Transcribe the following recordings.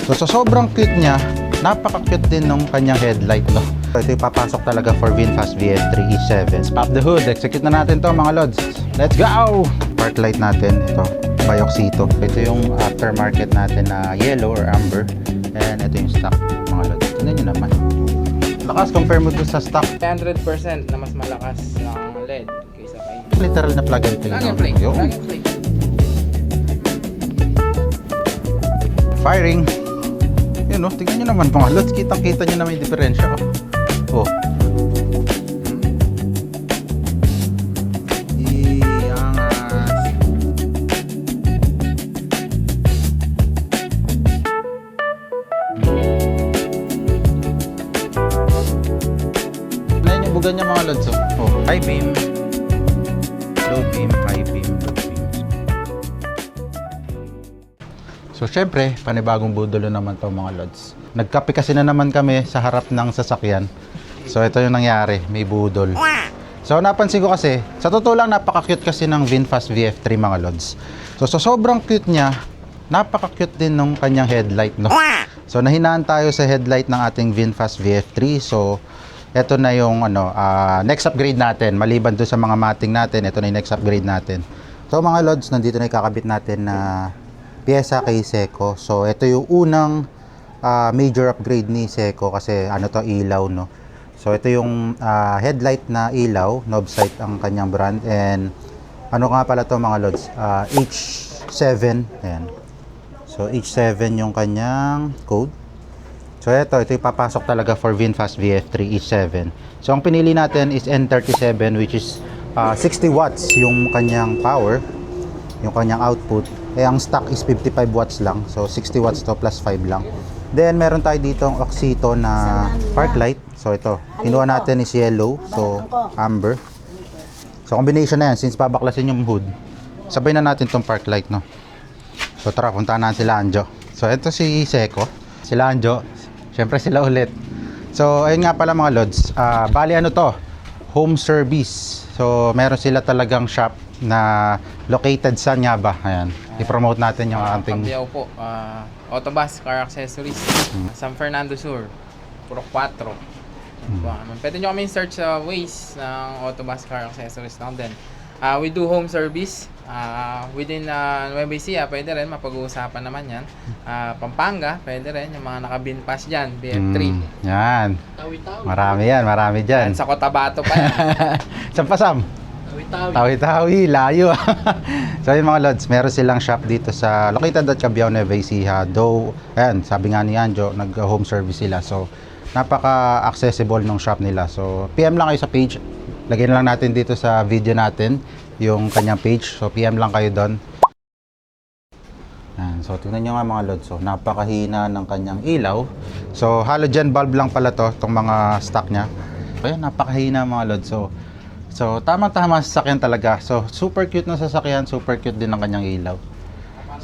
So sa sobrang cute niya, napaka-cute din ng kanyang headlight, no? So ito yung papasok talaga for VinFast VF3 E7. Pop the hood, execute na natin to mga lods. Let's go! Park light natin, ito, Bioxito. Ito yung aftermarket natin na yellow or amber. And ito yung stock mga lods. Tignan nyo naman. Lakas, compare mo to sa stock. 100% na mas malakas ng LED kaysa kay... Literal na plug and play. Plug and play. Yo. Plug and play. Firing. Yun no, tignan nyo naman mga lods. Kitang-kita nyo naman yung diferensya. Oh. Iangas. Ano yung bugan niya mga lods? Oh, high beam, low beam, high beam, low beam. So syempre, panibagong budulo naman to mga lods. Nagkape kasi na naman kami sa harap ng sasakyan. So ito yung nangyari, may budol. So napansin ko kasi, sa totoo lang napaka-cute kasi ng VinFast VF3 mga lods. So sa sobrang cute niya, napaka-cute din ng kanyang headlight, no? So nahinaan tayo sa headlight ng ating VinFast VF3. So ito na yung next upgrade natin. Maliban doon sa mga mating natin, ito na yung next upgrade natin. So mga lods, nandito na yung kakabit natin na pyesa kay Seiko. So ito yung unang major upgrade ni Seiko kasi ilaw, no? So ito yung headlight na ilaw, knob sight ang kanyang brand, and ano nga pala to mga lods, H7. Ayan. So H7 yung kanyang code. So ito yung papasok talaga for VinFast VF3 E7. So ang pinili natin is N37, which is 60 watts yung kanyang power, yung kanyang output. Ang stock is 55 watts lang. So 60 watts to plus 5 lang. Then meron tayo dito ang Oxito na park light. So ito, kinuha natin is yellow, so amber. So combination na yan, since babaklasin yung hood, sabay na natin tong park light, no? So tara, puntahan natin sila Anjo. So ito si Seiko, sila Anjo, syempre sila ulit. So ayun nga pala mga lods, bali to, home service. So meron sila talagang shop na located sa Nyaba. Ayan, i-promote natin yung ating Pabiao po, Autobus Car Accessories, San Fernando Sur, Puro 4. Pwede nyo kami search sa Waze ng Autobus Car Accessories lang din. We do home service within Nueva Ecija, pwede rin, mapag-uusapan naman yan. Pampanga, pwede rin, yung mga naka-bin pass dyan, BF3. Yan, marami dyan. Sa Cotabato pa yan. Saan pa, Sam? Tawi-tawi, layo. So yun mga lods, meron silang shop dito sa located at Cabiao, Nueva Ecija. Though, ayan, sabi nga ni Anjo, nag-home service sila. So napaka-accessible ng shop nila. So PM lang kayo sa page. Lagyan lang natin dito sa video natin yung kanyang page. So PM lang kayo doon. So tingnan nyo nga mga lods. So napakahina ng kanyang ilaw. So halogen bulb lang pala to, itong mga stock nya. Ayan, napakahina mga lods. So tamang-tama sa sasakyan talaga. So super cute na sasakyan, super cute din ng kanyang ilaw.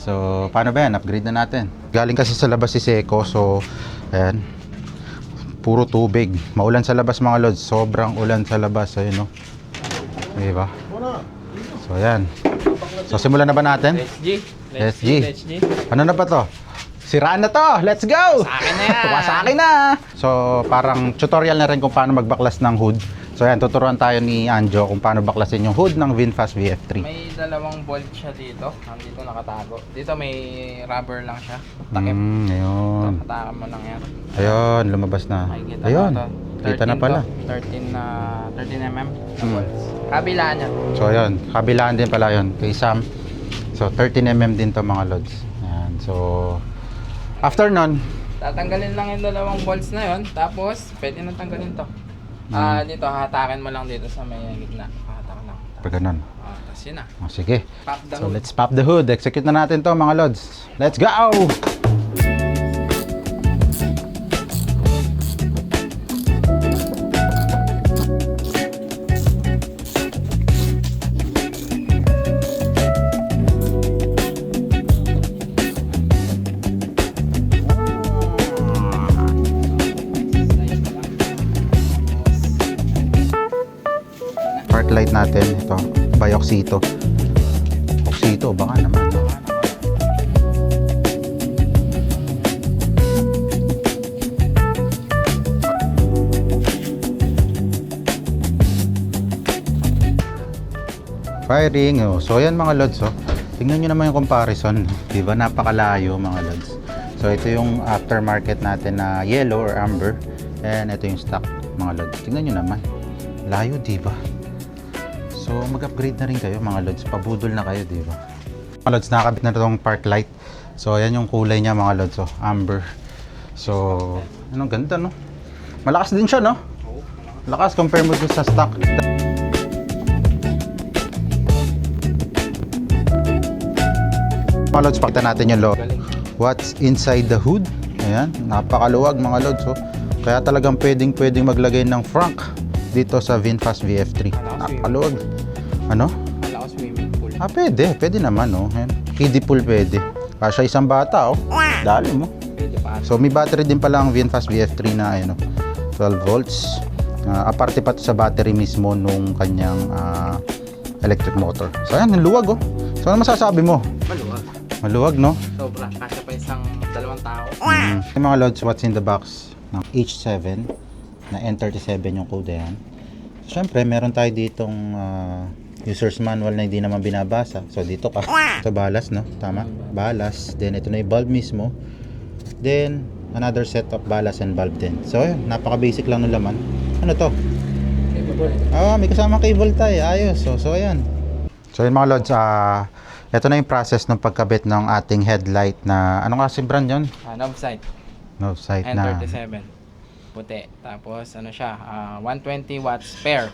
So paano ba yan? Upgrade na natin. Galing kasi sa labas si Seiko. So ayan, puro tubig. Maulan sa labas mga lods. Sobrang ulan sa labas. Ayun, no? Diba? So ayan. So simulan na ba natin? Let's G. Ano na ba to? Siraan na to! Let's go! Sa akin na yan! Sa akin na! So parang tutorial na rin kung paano magbaklas ng hood. So ayan, tuturuan tayo ni Anjo kung paano baklasin yung hood ng VinFast VF3. May dalawang bolt siya dito. Nandito nakatago. Dito may rubber lang siya. Takip. Ayun. Hatakan mo lang yan. Ayun, lumabas na. Makikita Ayun. mo to. Kita na pala. 13 mm na bolts. Kabilaan niya. So ayun, kabilaan din pala yun kay Sam. So 13 mm din to mga lods. Ayan. So after nun, tatanggalin lang yung dalawang bolts na yun. Tapos pwede na tanggalin to. Dito hatakin mo lang dito sa may gitna. Hatakin lang. pag ganun. Tapos yun na. Sige. Pop the So hood. let's pop the hood. Execute na natin to mga lods. Let's go! Light natin ito, Bioxito. Oxito baka naman. Firing. Oh. So yan mga lods. Oh. Tingnan nyo naman yung comparison. Diba? Napakalayo mga lods. So ito yung aftermarket natin na yellow or amber. And ito yung stock mga lods. Tingnan nyo naman. Layo, diba? So mag-upgrade na rin kayo mga lods. Pabudol na kayo, diba? Mga lods, nakakabit na itong park light. So ayan yung kulay niya mga lods. Oh. Amber. So, anong ganda, no? Malakas din siya, no? Lakas compare mo dun sa stock. Mga lods, pakita natin yung loob. What's inside the hood? Ayan, napakaluwag mga lods. Oh. Kaya talagang pwedeng maglagay ng frunk dito sa VinFast VF3. Napakaluwag. Ano? Wala ko swimming pool. Pwede naman, oh. Ayan. Kiddie pool pwede. Kasya isang bata, oh. Dali mo. Pwede pa. So may battery din pala ang VinFast VF3 na ano, 12 volts. Aparte pa to sa battery mismo nung kanyang electric motor. So ayan, ang luwag, oh. So ano masasabi mo? Maluwag. Maluwag, no? Sobra. Kasya pa isang dalawang tao. Yung mga lods, what's in the box ng H7 na N37 yung code yan. Siyempre, meron tayo ditong user's manual na hindi naman binabasa. So dito ka. Ito balas, no? Tama? Balas. Then ito na yung bulb mismo. Then another set of balas and bulb din. So yun, napaka-basic lang ng laman. Ano to? May kasamang cable tie. Ayos. So ayan. So yun mga lods, ito na yung process ng pagkabit ng ating headlight na, anong kasi brand yun? Novsight. Novsight na. N37. Puti. Tapos ano siya, 120 watts per.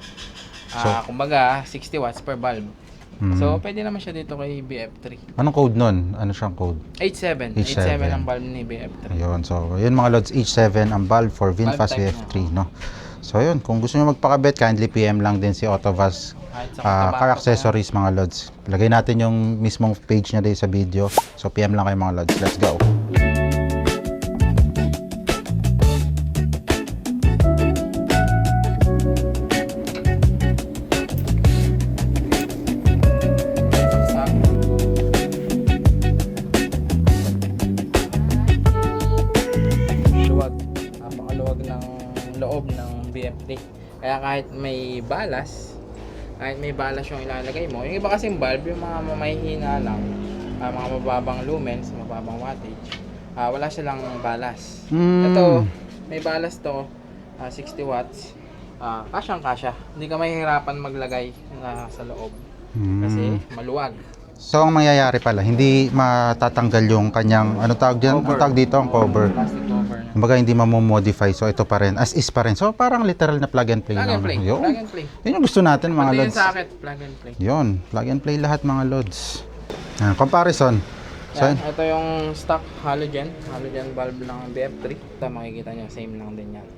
Kumbaga, 60 watts per bulb. So, pwede naman siya dito kay BF3. Anong code nun? Ano siyang code? H7. H7. H7 ang bulb ni BF3. Ayun. So, yun mga lods, H7 ang bulb for VinFast Bulb type VF3, no? So, yun. Kung gusto nyo magpakabit, kindly PM lang din si Autovaz Car Accessories, mga lods. Lagay natin yung mismong page niya dito sa video. So, PM lang kayo mga lods. Let's go! Luwag. Napakaluwag ng loob ng BF3. Kaya kahit may balas yung ilalagay mo. Yung iba kasing bulb, yung mga mahihina lang, mga mababang lumens, mababang wattage, wala silang balas. Ito, may balas to, 60 watts. Kasyang-kasya. Hindi ka mahihirapan maglagay sa loob. Kasi maluwag. So, ang mangyayari pala, hindi matatanggal yung kanyang, ano tawag dyan? Ano tawag dito? Ang cover. Plastic cover na. Kumbaga, hindi mamomodify. So, ito pa rin. As is pa rin. So, parang literal na plug and play. Plug and play. Yun. Plug and play. Yun yung gusto natin, mga Pati lods. yung socket, plug and play. Yun. Plug and play lahat, mga lods. Comparison. So, Yan, ito yung stock halogen bulb ng BF3. Ito makikita nyo, same lang din yan.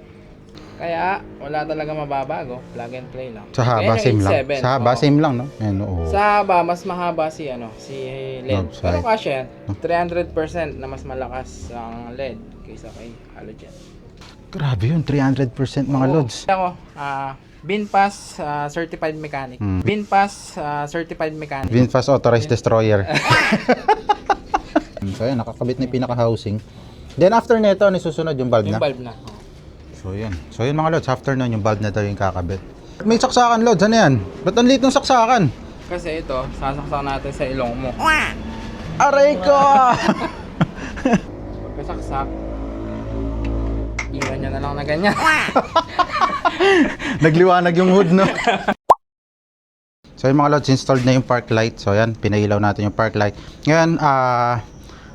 Kaya wala talaga mababago, plug and play lang. sa haba, Kaya same yung lang. H7, Sa haba, oo. same lang, no? Yan, oo. Sa haba, mas mahaba si LED. Novsight. Pero kasya yan, 300% na mas malakas ang LED kaysa kay halogen. Grabe yun, 300% mga Oo. lods. Ako, VinFast certified mechanic. VinFast certified mechanic. VinFast Authorized Destroyer. So, yan, nakakabit na yung pinaka-housing. Then, after nito, ano susunod yung bulb na? Yung bulb na. So, yun. So, yun mga lods, after nun, yung bulb na daw yung kakabit. May saksakan, lods. Ano yan? Ba't ang liit ng saksakan? Kasi ito, sasaksak natin sa ilong mo. Aray ko! Pagkasaksak, iwan nyo na lang na ganyan. Nagliwanag yung hood, no? So, yung mga lods, installed na yung park light. So, yan, pinailaw natin yung park light. Ngayon,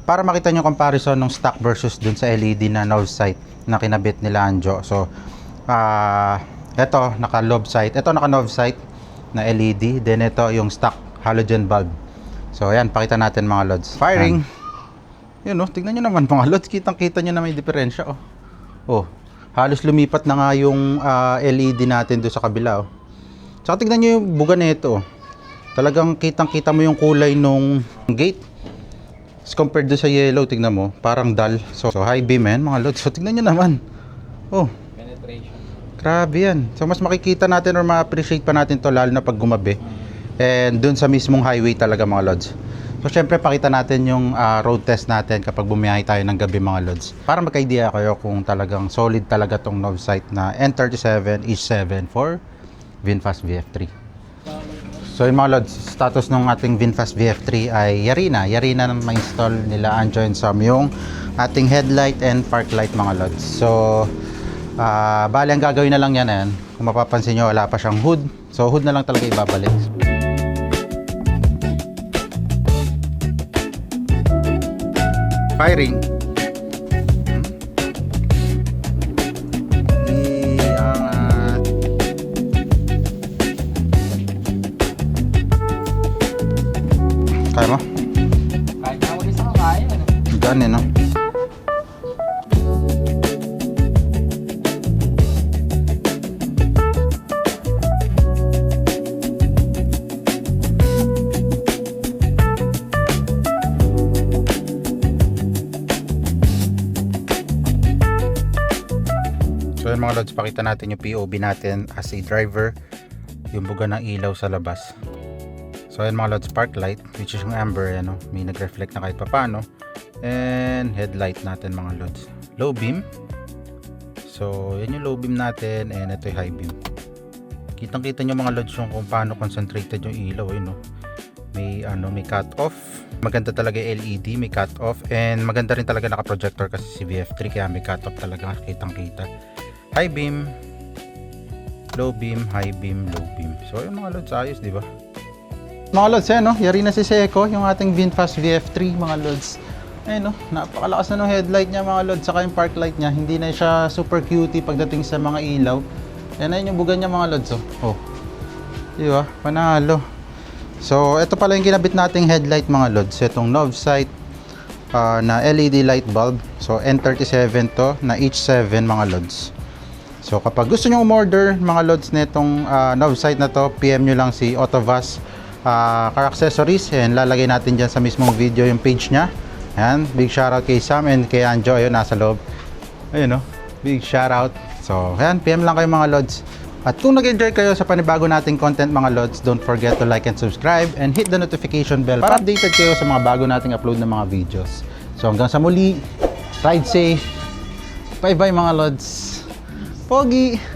para makita nyo comparison ng stock versus dun sa LED na Novsight na kinabit nila Anjo. So, ito, naka-lob sight. Ito, naka-Novsight na LED. Then, ito, yung stock halogen bulb. So, ayan, pakita natin mga lods. Firing! Yun, no? Tignan nyo naman mga lods. Kitang-kita nyo na may diferensya, oh. Oh, halos lumipat na nga yung LED natin doon sa kabila, oh. Tsaka tignan nyo yung buga na ito, oh. Talagang kitang-kita mo yung kulay nung gate. As compared doon sa yellow, tignan mo, parang dull. So high beam yan, mga lods. So tignan nyo naman. Oh, Penetration. grabe yan. So mas makikita natin or ma-appreciate pa natin to lalo na pag gumabi. And doon sa mismong highway talaga, mga lods. So syempre pakita natin yung road test natin kapag bumiyahe tayo ng gabi, mga lods. Para magka-idea kayo kung talagang solid talaga tong Novsight na N37 H7 for VinFast VF3. So yung mga lods, status ng ating VinFast VF3 ay yari na na ma-install nila Anjo and Sam yung ating headlight and park light mga lods. So bali ang gagawin na lang yan, ayan. Kung mapapansin nyo, wala pa siyang hood. So hood na lang talaga ibabalik. Firing. Iangat. Kaya mo? Kahit na ulit sa kaya. Gaan eh, no? So yun mga lods, pakita natin yung POV natin as a driver, yung buga ng ilaw sa labas. So yun mga lods, park light, which is yung amber, ano, may nag-reflect na kahit papano. And headlight natin mga lods, low beam. So yan yung low beam natin, and ito yung high beam. Kitang kita nyo mga lods yung kung paano concentrated yung ilaw, no? May may cut off. Maganda talaga yung LED, may cut off, and maganda rin talaga naka-projector kasi si VF3, kaya may cut off talaga, kitang kita. High beam, low beam, high beam, low beam. So yung mga lods, ayos, di ba? Mga lods, no? Yari na si Seiko, yung ating VinFast VF3 mga lods. Ayun, no? Napakalakas na ng headlight niya mga lods, saka yung park light niya. Hindi na siya super cutie pagdating sa mga ilaw. Yan na yung bugan niya mga lods, oh. Di ba? Panalo. So ito pala yung kinabit nating headlight mga lods. Itong Novsight na LED light bulb. So N37 to na H7 mga lods. So kapag gusto nyo umorder mga lods nitong Novsight na to, PM nyo lang si Autovas Car Accessories, and lalagay natin dyan sa mismong video yung page nya. Ayan, big shoutout kay Sam and kay Anjo, ayun, nasa loob. Ayun, no? Big shoutout. So ayan, PM lang kayo mga lods. At kung nag-enjoy kayo sa panibago nating content mga lods, don't forget to like and subscribe and hit the notification bell para updated kayo sa mga bago nating upload na mga videos. So hanggang sa muli, ride safe. Bye bye mga lods. Pogi!